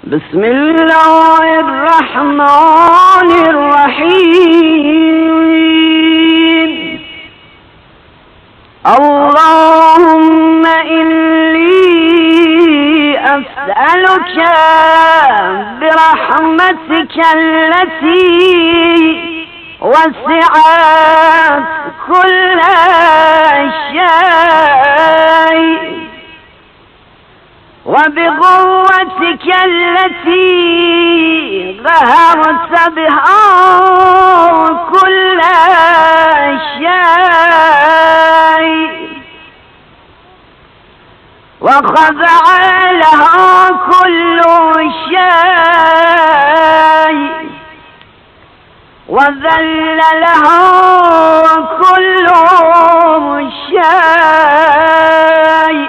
بسم الله الرحمن الرحيم. اللهم إني أسألك برحمتك التي وسعت كل شيء وبقوتك التي ظهرت بها كل شيء وخضع لها كل شيء وذل لها كل شيء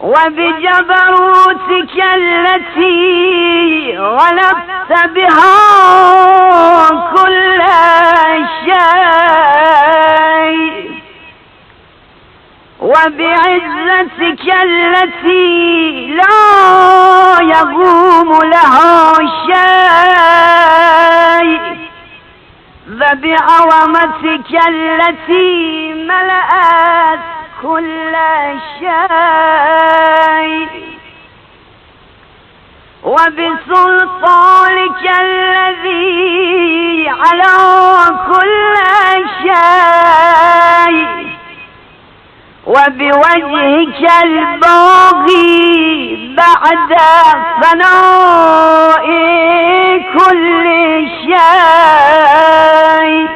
وبجبروتك التي غلبت بها كل شيء وبعزتك التي لا يقوم لها شيء وبعظمتك التي ملأت كل شيء وبسلطانك الذي على كل شيء وبوجهك الباغي بعد فناء كل شيء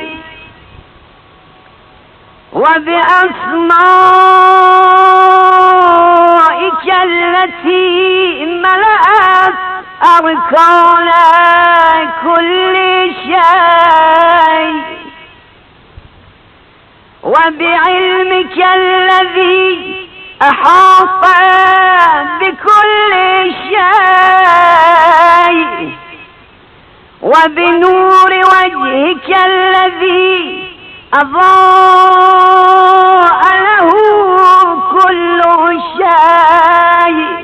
وبأسمائك التي ملأت أركان كل شيء وبعلمك الذي أحاط بكل شيء وبنور وجهك الذي أضاء له كل شيء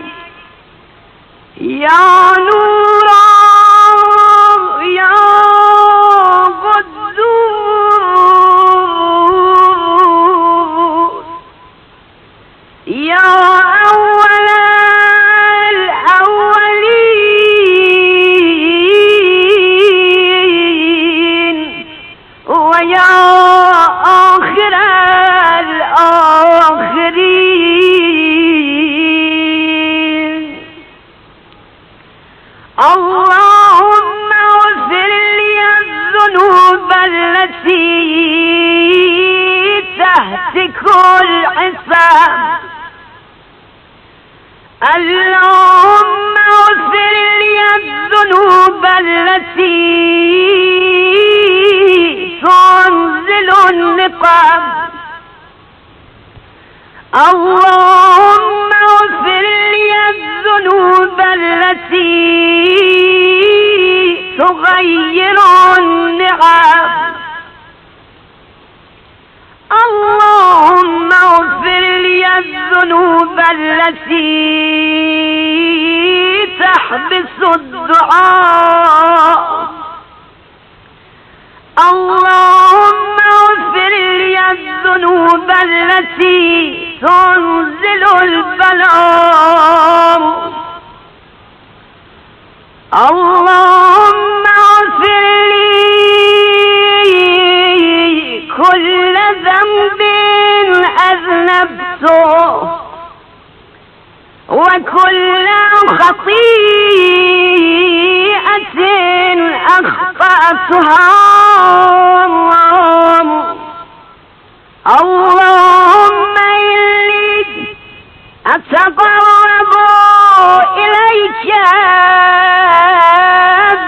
يا نور يا قدوس يا أول الأولين ويا آخر الآخرين. اللهم اغفر لي الذنوب التي تهتك الحساب. اللهم اغفر لي الذنوب التي تنزل النقم. اللهم اغفر لي الذنوب التي تغير النعم. اللهم اغفر لي الذنوب التي تحبس الدعاء. اللهم اغفر لي الذنوب التي تنزل البلاء. اللهم اغفر لي كل ذنب أذنبته وكل خطيئة أخطأتها. اللهم إني أتقرب إليك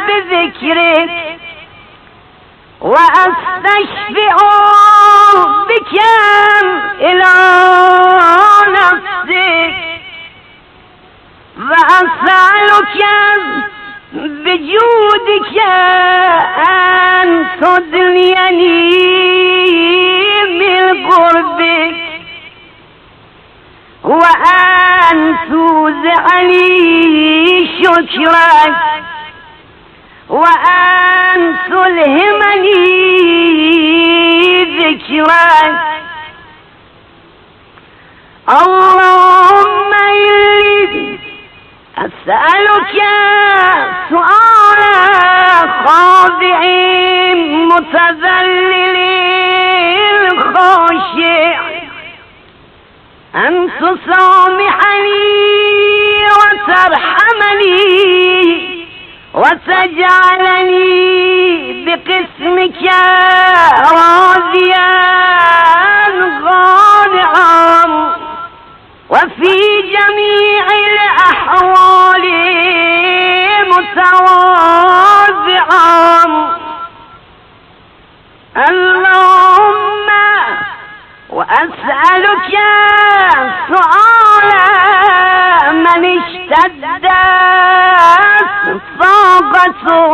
بذكرك وأستشفع بك إلى نفسك وأسألك بجودك أن تدنيني من قربك وأن توزعني شكرك وأن تلهمني ذكرك. اللهم إني أسألك سؤال خاضع متذلل خاشع أن تصامحني وترحمني وتجعلني بقسمك راضيا غانعا وفي جميع الأحوال متواضعا. اللهم وأسألك سؤال من اشتدت طاقته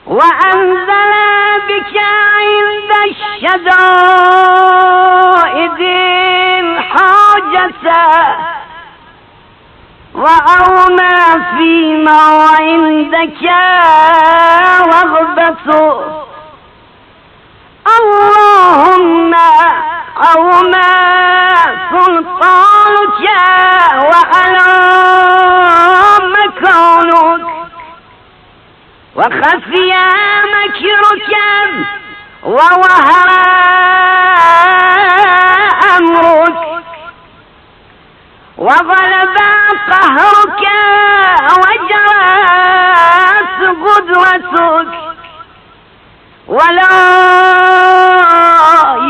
وأنزل بك عند الشدائد حاجته وأومى فيما عندك رغبته. اللهم أومى سلطانك وعلى مكانك وخفي مكرك ووهر أمرك وغلب قهرك وجرت قدرتك ولا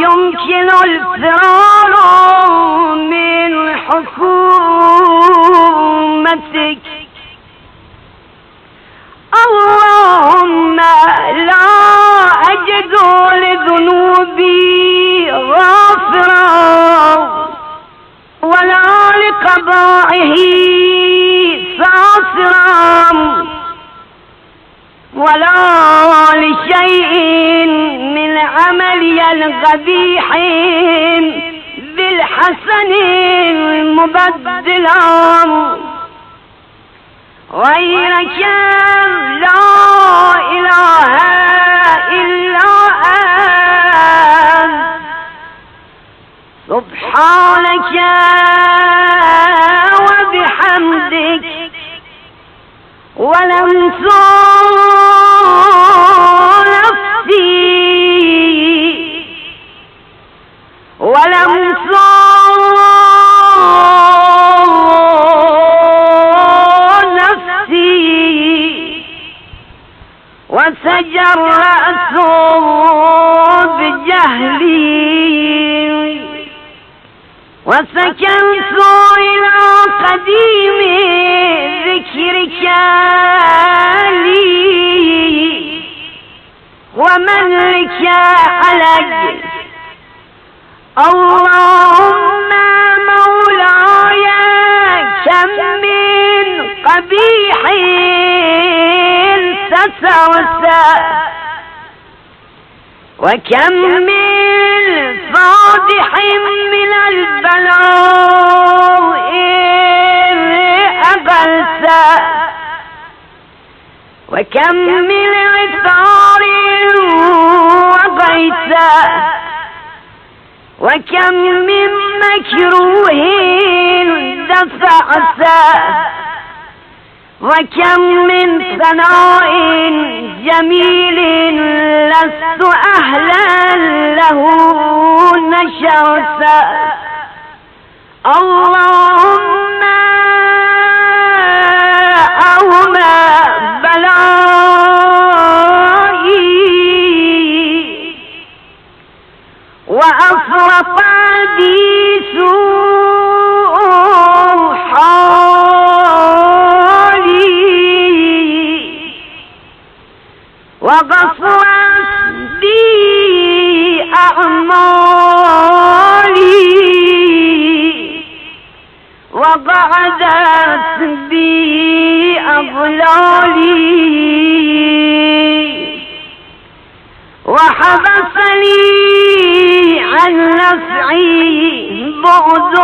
يمكن الفرار من حكومتك. اللهم لا أجد لذنوبي غافرا ولا لقضائه ساصرا ولا لشيء من عملي القبيح بالحسن مبدلا غيرك لا إله إلا أنت سبحانك وبحمدك ولمسوا نفسي وتجرأت بجهلي وسكنت إلى قديم ذكرك لي ومنك علي. اللهم مولاي كم من قبيح تتوسع وكم من فاضح من البلاء أقلت وكم من عثار وقيت وكم من مكروه دفعت وكم من ثناء جميل لست أهلا له نشرت. اللهم أومى بلائي وأفرط بي سوء حالي وغفرت بي أعمالي وقعدت بي أضلالي وحبسني عن نفعي بعد